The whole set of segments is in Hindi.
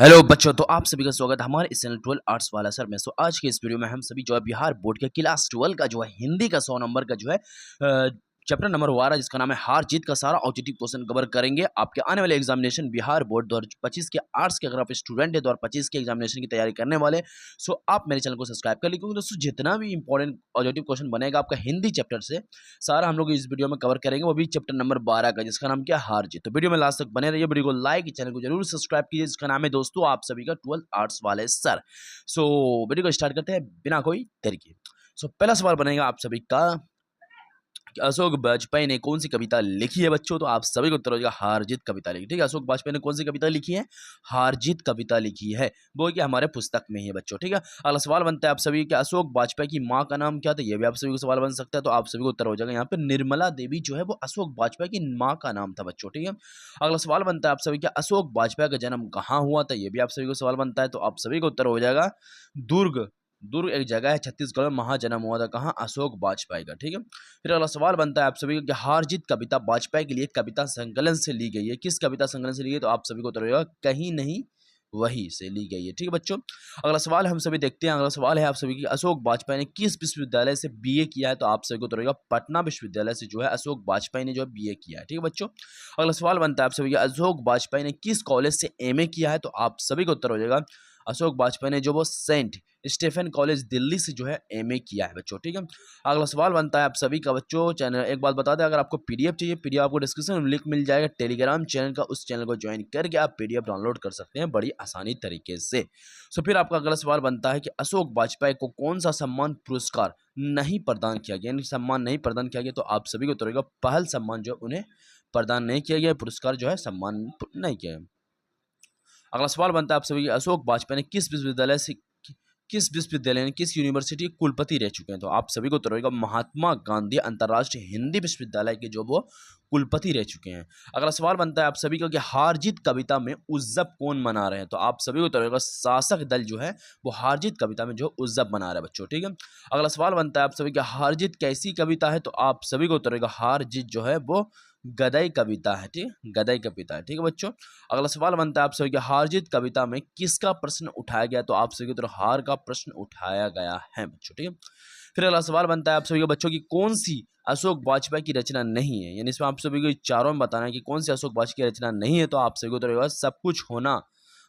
हेलो बच्चों, तो आप सभी का स्वागत है हमारे इस चैनल 12 आर्ट्स वाला सर में। सो आज के इस वीडियो में हम सभी जो है बिहार बोर्ड के क्लास 12 का जो है हिंदी का 100 नंबर का जो है चैप्टर नंबर 12 जिसका नाम है हार जीत का सारा ऑब्जेक्टिव क्वेश्चन कवर करेंगे। आपके आने वाले एग्जामिनेशन बिहार बोर्ड 2025 के आर्ट्स के अगर आप स्टूडेंट है 2025 के एग्जामिनेशन की तैयारी करने वाले, सो आप मेरे चैनल को सब्सक्राइब कर लीजिए, क्योंकि दोस्तों जितना भी इंपॉर्टेंट ऑब्जेक्टिव क्वेश्चन बनेगा आपका हिंदी चैप्टर से सारा हम लोग इस वीडियो में कवर करेंगे, वो भी चैप्टर नंबर 12 का जिसका नाम क्या है हार जीत। तो वीडियो में लास्ट तक बने रहिए, वीडियो को लाइक, चैनल को जरूर सब्सक्राइब कीजिए जिसका नाम है दोस्तों आप सभी का 12 आर्ट्स वाले सर। सो वीडियो को स्टार्ट करते हैं बिना कोई देरी के। सो पहला सवाल बनेगा आप सभी का कि अशोक वाजपेयी ने कौन सी कविता लिखी है बच्चों। तो आप सभी को उत्तर हो जाएगा हार जीत कविता लिखी। ठीक है, अशोक वाजपेयी ने कौन सी कविता लिखी है? हार जीत कविता लिखी है, वो कि हमारे पुस्तक में ही है बच्चों। ठीक है, अगला सवाल बनता है आप सभी कि अशोक वाजपेयी की माँ का नाम क्या था? ये भी आप सभी को सवाल बन सकता है, तो आप सभी को उत्तर हो जाएगा यहाँ पे निर्मला देवी जो है वो अशोक वाजपेयी की माँ का नाम था बच्चों। ठीक है, अगला सवाल बनता है आप सभी का अशोक वाजपेयी का जन्म कहाँ हुआ था? ये भी आप सभी को सवाल बनता है, तो आप सभी को उत्तर हो जाएगा दुर्ग। दुर्ग एक जगह है छत्तीसगढ़ में, वहां जन्म हुआ था। कहाँ? अशोक वाजपेयी का। ठीक है, फिर अगला सवाल बनता है आप सभी को कि हार जीत कविता वाजपेयी के लिए कविता संकलन से ली गई है। किस कविता संकलन से ली गई? तो आप सभी को उत्तर होगा कहीं नहीं वही से ली गई है। ठीक है बच्चों, अगला सवाल हम सभी देखते हैं। अगला सवाल है आप सभी की अशोक वाजपेयी ने किस विश्वविद्यालय से बीए किया है? तो आप सभी को उत्तर होगा पटना विश्वविद्यालय से जो है अशोक वाजपेयी ने जो है बीए किया है। ठीक है बच्चों, अगला सवाल बनता है आप सभी की अशोक वाजपेयी ने किस कॉलेज से एमए किया है? तो आप सभी को उत्तर हो जाएगा अशोक वाजपेयी ने जो वो सेंट स्टेफन कॉलेज दिल्ली से जो है एमए किया है बच्चों। ठीक है, अगला सवाल बनता है आप सभी का बच्चों। चैनल एक बात बता दें, अगर आपको पीडीएफ चाहिए, पीडीएफ आपको डिस्क्रिप्शन में लिंक मिल जाएगा टेलीग्राम चैनल का, उस चैनल को ज्वाइन करके आप पीडीएफ डाउनलोड कर सकते हैं बड़ी आसानी तरीके से। सो फिर आपका अगला सवाल बनता है कि अशोक वाजपेयी को कौन सा सम्मान पुरस्कार नहीं प्रदान किया गया, यानी सम्मान नहीं प्रदान किया गया? तो आप सभी को उत्तर होगा पहल सम्मान जो उन्हें प्रदान नहीं किया गया, पुरस्कार जो है सम्मान नहीं किया गया। अगला सवाल बनता है आप सभी अशोक वाजपेयी ने किस विश्वविद्यालय ने किस यूनिवर्सिटी के कुलपति रह चुके हैं? तो आप सभी को उत्तर होगा महात्मा गांधी अंतर्राष्ट्रीय हिंदी विश्वविद्यालय के जो वो कुलपति रह चुके हैं। अगला सवाल बनता है आप सभी का कि हार जीत कविता में उज्जब कौन मना रहे हैं? तो आप सभी को उत्तर होगा शासक दल जो है वो हार जीत कविता में जो उज्जब मना रहा है बच्चों। ठीक है, अगला सवाल बनता है आप सभी का हार जीत कैसी कविता है? तो आप सभी को उत्तर होगा हार जीत जो है वो गदई कविता है। ठीक है, गदई कविता है। ठीक है बच्चों, अगला सवाल बनता है आप सभी के हार जीत कविता में किसका प्रश्न उठाया गया? तो आप सभी की तरफ हार का प्रश्न उठाया गया है बच्चों। ठीक है, फिर अगला सवाल बनता है आप सभी के बच्चों की कौन सी अशोक वाजपेयी की रचना नहीं है, यानी इसमें आप सभी को चारों में बताना है कि कौन सी अशोक वाजपेयी की रचना नहीं है। तो आप सभी को तरफ सब कुछ होना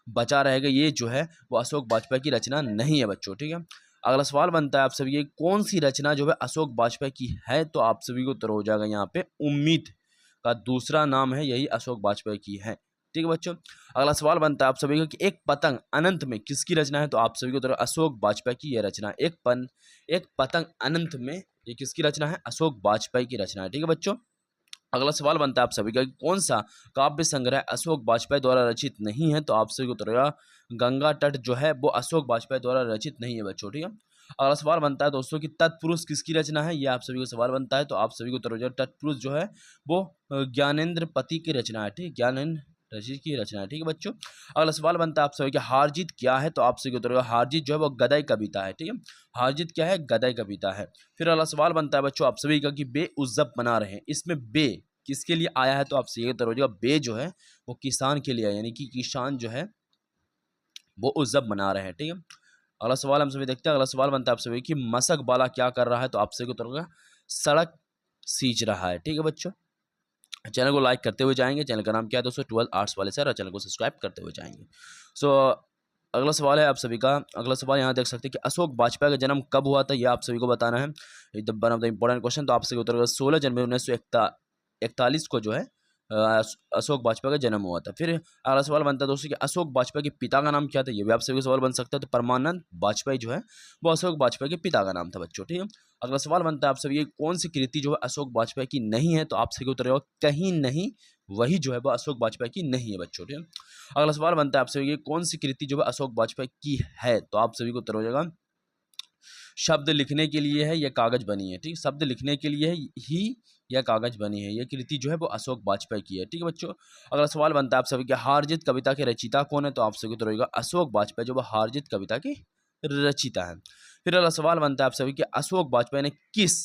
बचा रहेगा, ये जो है वो अशोक वाजपेयी की रचना नहीं है बच्चों। ठीक है, अगला सवाल बनता है आप सभी की कौन सी रचना जो है अशोक वाजपेयी की है? तो आप सभी को उत्तर हो जाएगा यहाँ पे उम्मीद का दूसरा नाम है, यही अशोक वाजपेयी की है। ठीक है बच्चों, अगला सवाल बनता है आप सभी का कि एक पतंग अनंत में किसकी रचना है? तो आप सभी को तरफ अशोक वाजपेयी की यह रचना है। एक पतंग अनंत में ये किसकी रचना है? अशोक वाजपेयी की रचना है। ठीक है बच्चों, अगला सवाल बनता है आप सभी का कि कौन सा काव्य संग्रह अशोक वाजपेयी द्वारा रचित नहीं है? तो आप सभी को उत्तर होगा गंगा तट जो है वो अशोक वाजपेयी द्वारा रचित नहीं है बच्चों। ठीक है, अगला सवाल बनता है दोस्तों कि तत्पुरुष किसकी रचना है? ये आप सभी को सवाल बनता है, तो आप सभी को उत्तर हो जाएगा तत्पुरुष जो है वो ज्ञानेंद्र पति की रचना है। ठीक है, ज्ञानेंद्र ऋषि की रचना है। ठीक है बच्चों, अगला सवाल बनता है आप सभी का हार जीत क्या है? तो आप सभी को उत्तर होगा हार जीत जो है वो गदई कविता है। ठीक है, हार जीत क्या है? गदई कविता है। फिर अगला सवाल बनता है बच्चों आप सभी का कि बे उज्जब बना रहे हैं, इसमें बे किसके लिए आया है? तो आप सही उत्तर हो जाएगा बे जो है वो किसान के लिए है, यानी कि किसान जो है वो उज्जब बना रहे हैं। ठीक है, अगला सवाल हम सभी देखते हैं। अगला सवाल बनता है आप सभी कि मशक बाला क्या कर रहा है? तो आप सभी को उत्तर होगा सड़क सींच रहा है। ठीक है बच्चों, चैनल को लाइक करते हुए जाएंगे। चैनल का नाम क्या है दोस्तों? 12 आर्ट्स वाले सर, और चैनल को सब्सक्राइब करते हुए जाएंगे। सो अगला सवाल है आप सभी का। अगला सवाल यहाँ देख सकते हैं कि अशोक वाजपेयी का जन्म कब हुआ था? ये आप सभी को बताना है, one of the important question. तो आप सभी को उत्तर होगा 16 जनवरी 1941 को जो है अशोक वाजपेयी का जन्म हुआ था। फिर अगला सवाल बनता है दोस्तों कि अशोक वाजपेयी के पिता का नाम क्या था? ये भी आप सभी को सवाल बन सकता है, तो परमानंद वाजपेयी जो है वो अशोक वाजपेयी के पिता का नाम था बच्चों। ठीक है, अगला सवाल बनता है आप सभी कौन सी कृति जो है अशोक वाजपेयी की नहीं है? तो आप सभी को उत्तर होगा कहीं नहीं वही जो है वो अशोक वाजपेयी की नहीं है बच्चों। ठीक है, अगला सवाल बनता है आप सभी कौन सी कृति जो है अशोक वाजपेयी की है? तो आप सभी को उत्तर हो जाएगा शब्द लिखने के लिए है, यह कागज बनी है। ठीक, शब्द लिखने के लिए ही यह कागज बनी है, यह कृति जो है वो अशोक वाजपेयी की है। ठीक है बच्चों, अगला सवाल बनता है आप सभी के हार जीत कविता के रचयिता कौन है? तो आप सभी को रहेगा अशोक वाजपेयी जो वो हार जीत कविता की रचयिता है। फिर अगला सवाल बनता है आप सभी के अशोक वाजपेयी ने किस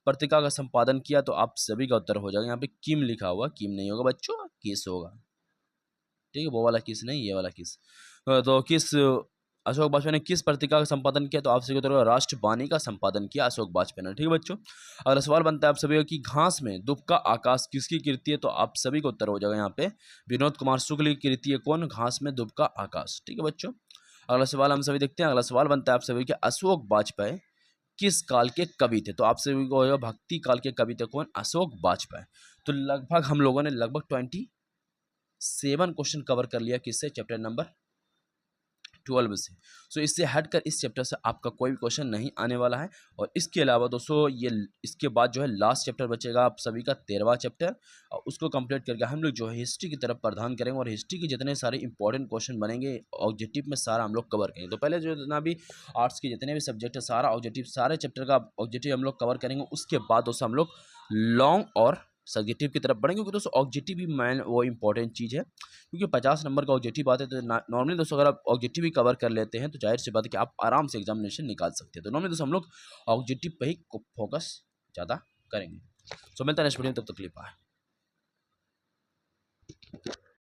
पत्रिका का संपादन किया? तो आप सभी का उत्तर हो जाएगा यहाँ पे किम लिखा हुआ, किम नहीं होगा बच्चों, किस होगा। ठीक है, वो वाला किस नहीं, ये वाला किस। तो किस अशोक वाजपेयी ने किस पत्रिका का संपादन किया? तो आप सभी को उत्तर होगा राष्ट्रवाणी का संपादन किया अशोक वाजपेयी ने। ठीक है बच्चों, अगला सवाल बनता है आप सभी का कि घास में दुबका आकाश किसकी कृति है? तो आप सभी को उत्तर हो जाएगा यहाँ पे विनोद कुमार शुक्ल की कृति है। कौन? घास में दुबका आकाश। ठीक है बच्चों, अगला सवाल हम सभी देखते हैं। अगला सवाल बनता है आप सभी के अशोक वाजपेयी किस काल के कवि थे? तो आप सभी को होगा भक्ति काल के कवि थे। कौन? अशोक वाजपेयी। तो लगभग हम लोगों ने लगभग 27 क्वेश्चन कवर कर लिया किससे? चैप्टर नंबर 12 से। सो इससे हटकर इस चैप्टर से आपका कोई भी क्वेश्चन नहीं आने वाला है। और इसके अलावा दोस्तों ये इसके बाद जो है लास्ट चैप्टर बचेगा आप सभी का 13वां चैप्टर, और उसको कंप्लीट करके हम लोग जो है हिस्ट्री की तरफ प्रदान करेंगे, और हिस्ट्री के जितने सारे इंपॉर्टेंट क्वेश्चन बनेंगे ऑब्जेक्टिव में सारा हम लोग कवर करेंगे। तो पहले जो जितना भी आर्ट्स के जितने भी सब्जेक्ट है सारा ऑब्जेक्टिव, सारे चैप्टर का ऑब्जेक्टिव हम लोग कवर करेंगे। उसके बाद दोस्तों हम लोग लॉन्ग और सब्जेक्टिव की तरफ बढ़ेंगे, क्योंकि दोस्तों ऑब्जेक्टिव भी मैन वो इंपॉर्टेंट चीज़ है, क्योंकि 50 नंबर का ऑब्जेक्टिव आते हैं। तो नॉर्मली दोस्तों अगर आप ऑब्जेक्टिव भी कवर कर लेते हैं तो जाहिर सी बात है कि आप आराम से एग्जामिनेशन निकाल सकते हैं। तो नॉर्मली दोस्तों हम लोग ऑब्जेक्टिव पे ही फोकस ज़्यादा करेंगे। सो मिलता है नेक्स्ट वीडियो में, तब तक के लिए बाय।